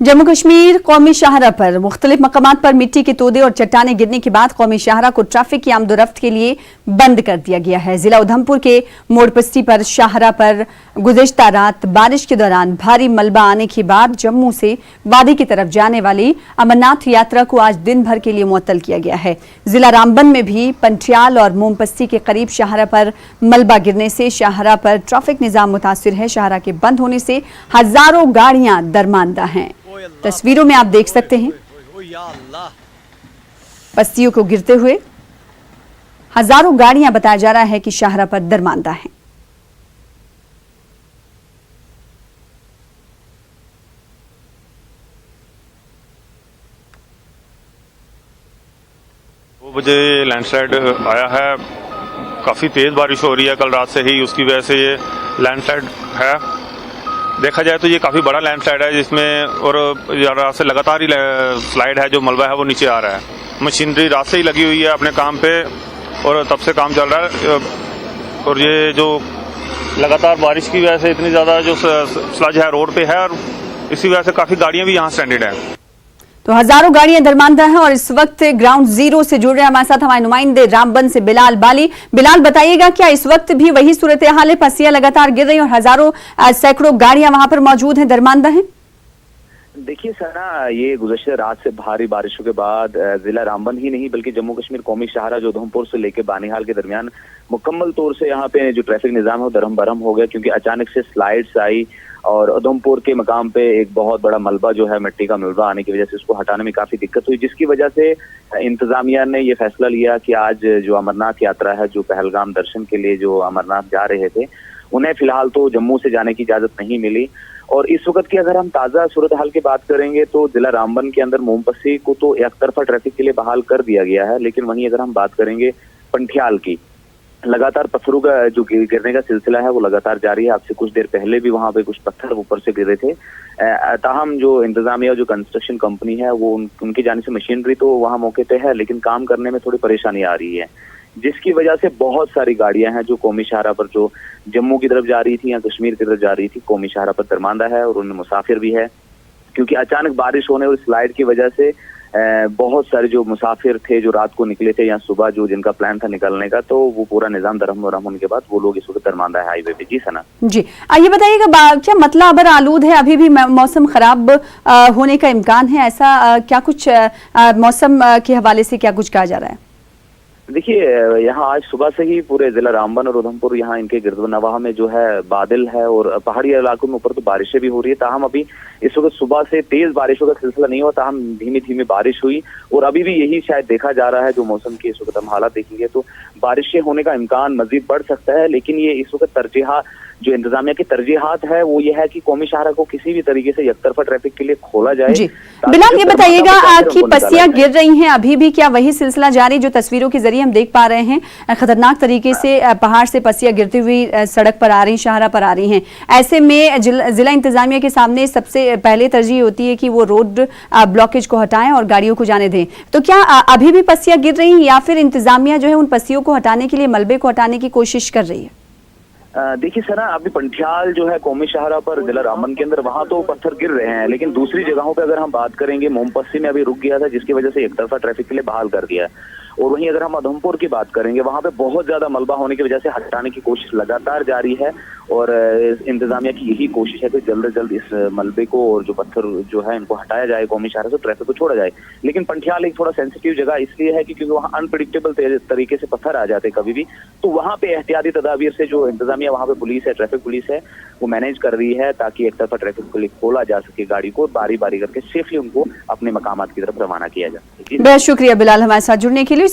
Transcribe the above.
जम्मू कश्मीर कौमी शाहरा पर मुख्तलिफ मकामात पर मिट्टी के तोदे और चट्टाने गिरने के बाद कौमी शाहरा को ट्रैफिक की आमदोरफ्त के लिए बंद कर दिया गया है। जिला उधमपुर के मोड़पस्ती पर शाहरा पर गुज़िश्ता रात बारिश के दौरान भारी मलबा आने के बाद जम्मू से वादी की तरफ जाने वाली अमरनाथ यात्रा को आज दिन भर के लिए मुअत्तल किया गया है। जिला रामबन में भी पंठियाल और मोमपस्ती के करीब शाहरा पर मलबा गिरने से शाहरा पर ट्रैफिक निजाम मुतासिर है। शाहरा के बंद होने से हजारों गाड़ियां दरमानदा हैं। तस्वीरों में आप देख सकते हैं पस्तियों को गिरते हुए हजारों गाड़ियां बताया जा रहा है कि शाहरा पर दरमानदा हैं। दो बजे लैंडस्लाइड आया है, काफी तेज बारिश हो रही है कल रात से ही, उसकी वजह से ये लैंडस्लाइड है। देखा जाए तो ये काफ़ी बड़ा लैंडस्लाइड है जिसमें और रात से लगातार ही स्लाइड है, जो मलबा है वो नीचे आ रहा है। मशीनरी रात से ही लगी हुई है अपने काम पे और तब से काम चल रहा है। और ये जो लगातार बारिश की वजह से इतनी ज़्यादा जो स्लज है रोड पे है और इसी वजह से काफ़ी गाड़ियाँ भी यहाँ स्टैंडेड हैं। तो हजारों गाड़ियां दरमानदा हैं और इस वक्त ग्राउंड जीरो से जुड़ रहे हैं हमारे साथ हमारे नुमाइंदे रामबन से बिलाल बाली। बिलाल, बताइएगा क्या इस वक्त भी वही सूरत हाल है? पस्सियां लगातार गिर रही हैं और हजारों सैकड़ों गाड़ियां वहां पर मौजूद हैं, दरमानदा हैं। देखिए सना, ये गुज़श्ता रात से भारी बारिशों के बाद जिला रामबन ही नहीं बल्कि जम्मू कश्मीर कौमी शाहरा जो उधमपुर से लेकर बानीहाल के दरमियान मुकम्मल तौर से यहाँ पे जो ट्रैफिक निजाम है वो दरम बरम हो गया, क्योंकि अचानक से स्लाइड्स आई और उधमपुर के मकाम पे एक बहुत बड़ा मलबा जो है मिट्टी का मलबा आने की वजह से उसको हटाने में काफी दिक्कत हुई, जिसकी वजह से इंतजामिया ने ये फैसला लिया कि आज जो अमरनाथ यात्रा है, जो पहलगाम दर्शन के लिए जो अमरनाथ जा रहे थे, उन्हें फिलहाल तो जम्मू से जाने की इजाजत नहीं मिली। और इस वक्त की अगर हम ताजा सूरत हाल की बात करेंगे तो जिला रामबन के अंदर मोमपस्सी को तो एक तरफा ट्रैफिक के लिए बहाल कर दिया गया है, लेकिन वहीं अगर हम बात करेंगे पंठियाल की, लगातार पत्थरों का जो गिरने का सिलसिला है वो लगातार जारी है। आपसे कुछ देर पहले भी वहां पे कुछ पत्थर ऊपर से गिरे थे। ताहम जो इंतजामिया जो कंस्ट्रक्शन कंपनी है वो उनकी जाने से मशीनरी तो वहां मौके पे है, लेकिन काम करने में थोड़ी परेशानी आ रही है, जिसकी वजह से बहुत सारी गाड़ियां हैं जो कौमी शाहरा पर जो जम्मू की तरफ जा रही थी या कश्मीर की तरफ जा रही थी, कौमी शाहरा पर दरमानदा है और उनमें मुसाफिर भी है, क्योंकि अचानक बारिश होने और स्लाइड की वजह से बहुत सारे जो मुसाफिर थे जो रात को निकले थे या सुबह जो जिनका प्लान था निकलने का, तो वो पूरा निजाम दरम होने के बाद वो लोग इस वक्त दरमानदा है हाईवे पे। जी सना जी, ये बताइएगा क्या मतला अबर आलूद है, अभी भी मौसम खराब होने का इम्कान है? ऐसा क्या कुछ मौसम के हवाले से क्या कुछ कहा जा रहा है? देखिए, यहाँ आज सुबह से ही पूरे जिला रामबन और उधमपुर यहाँ इनके गिरदनवाह में जो है बादल है और पहाड़ी इलाकों में ऊपर तो बारिशें भी हो रही है। ताहम अभी इस वक्त सुबह से तेज बारिशों का सिलसिला नहीं हुआ, ताहम धीमी धीमी बारिश हुई और अभी भी यही शायद देखा जा रहा है। जो मौसम की इस वक्त हम हालात देखेंगे तो बारिशें होने का इम्कान मजीद बढ़ सकता है, लेकिन ये इस वक्त तरजीहा जो इंतजामिया की तरजीहात है वो ये है कि कौमी शाहरा को किसी भी तरीके से एकतरफा ट्रैफिक के लिए खोला जाए। बिलाल, ये बताइएगा कि पस्सियां गिर रही हैं अभी भी, क्या वही सिलसिला जारी जो तस्वीरों के जरिए हम देख पा रहे हैं? खतरनाक तरीके से पहाड़ से पस्सियां गिरती हुई सड़क पर आ रही, शाहरा पर आ रही हैं। ऐसे में जिला इंतजामिया के सामने सबसे पहले तरजीह होती है कि वो रोड ब्लॉकेज को हटाएं और गाड़ियों को जाने दें। तो क्या अभी भी पस्सियां गिर रही हैं या फिर इंतजामिया जो है उन पस्सियों को हटाने के लिए, मलबे को हटाने की कोशिश कर रही है? देखिए सना, अभी पंठियाल जो है कौमी शाहरा पर जिला रामबन के अंदर वहां तो पत्थर गिर रहे हैं, लेकिन दूसरी जगहों पे अगर हम बात करेंगे, मोमपस्सी में अभी रुक गया था जिसकी वजह से एक तरफा ट्रैफिक के लिए बहाल कर दिया है। और वहीं अगर हम उधमपुर की बात करेंगे, वहां पे बहुत ज्यादा मलबा होने की वजह से हटाने की कोशिश लगातार जारी है और इंतजामिया की यही कोशिश है कि जल्द से जल्द इस मलबे को और जो पत्थर जो है इनको हटाया जाए, कौमी शाहरा से ट्रैफिक को छोड़ा जाए। लेकिन पंठियाल एक थोड़ा सेंसिटिव जगह इसलिए है क्योंकि वहाँ अनप्रिडिक्टेबल तरीके से पत्थर आ जाते कभी भी, तो वहाँ पे एहतियाती तदाबीर से जो इंतजामिया वहाँ पे पुलिस है, ट्रैफिक पुलिस है, वो मैनेज कर रही है ताकि एक तरफा ट्रैफिक को खोला जा सके, गाड़ी को बारी बारी करके सेफली उनको अपने मकामात की तरफ रवाना किया जा सके। बहुत शुक्रिया बिलाल हमारे साथ जुड़ने के लिए।